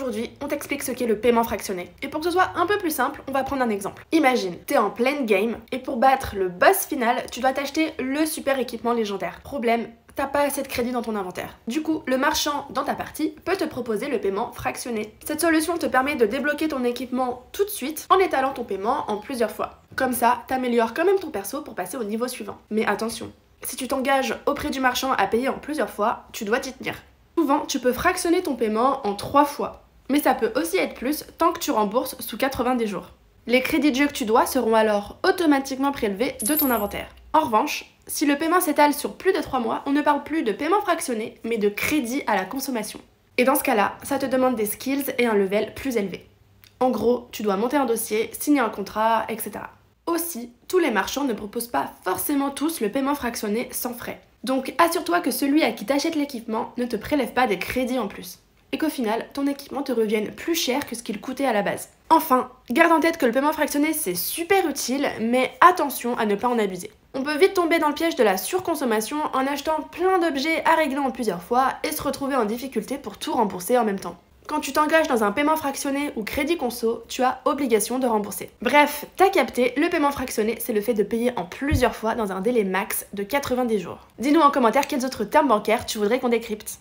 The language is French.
aujourd'hui, on t'explique ce qu'est le paiement fractionné. Et pour que ce soit un peu plus simple, on va prendre un exemple. Imagine, t'es en pleine game et pour battre le boss final, tu dois t'acheter le super équipement légendaire. Problème, t'as pas assez de crédit dans ton inventaire. Du coup, le marchand dans ta partie peut te proposer le paiement fractionné. Cette solution te permet de débloquer ton équipement tout de suite en étalant ton paiement en plusieurs fois. Comme ça, t'améliores quand même ton perso pour passer au niveau suivant. Mais attention, si tu t'engages auprès du marchand à payer en plusieurs fois, tu dois t'y tenir. Souvent, tu peux fractionner ton paiement en 3 fois, mais ça peut aussi être plus tant que tu rembourses sous 90 jours. Les crédits de jeu que tu dois seront alors automatiquement prélevés de ton inventaire. En revanche, si le paiement s'étale sur plus de 3 mois, on ne parle plus de paiement fractionné, mais de crédit à la consommation. Et dans ce cas-là, ça te demande des skills et un level plus élevé. En gros, tu dois monter un dossier, signer un contrat, etc. Aussi, tous les marchands ne proposent pas forcément tous le paiement fractionné sans frais. Donc assure-toi que celui à qui t'achète l'équipement ne te prélève pas des crédits en plus. Et qu'au final, ton équipement te revienne plus cher que ce qu'il coûtait à la base. Enfin, garde en tête que le paiement fractionné c'est super utile, mais attention à ne pas en abuser. On peut vite tomber dans le piège de la surconsommation en achetant plein d'objets à régler en plusieurs fois et se retrouver en difficulté pour tout rembourser en même temps. Quand tu t'engages dans un paiement fractionné ou crédit conso, tu as obligation de rembourser. Bref, t'as capté, le paiement fractionné, c'est le fait de payer en plusieurs fois dans un délai max de 90 jours. Dis-nous en commentaire quels autres termes bancaires tu voudrais qu'on décrypte.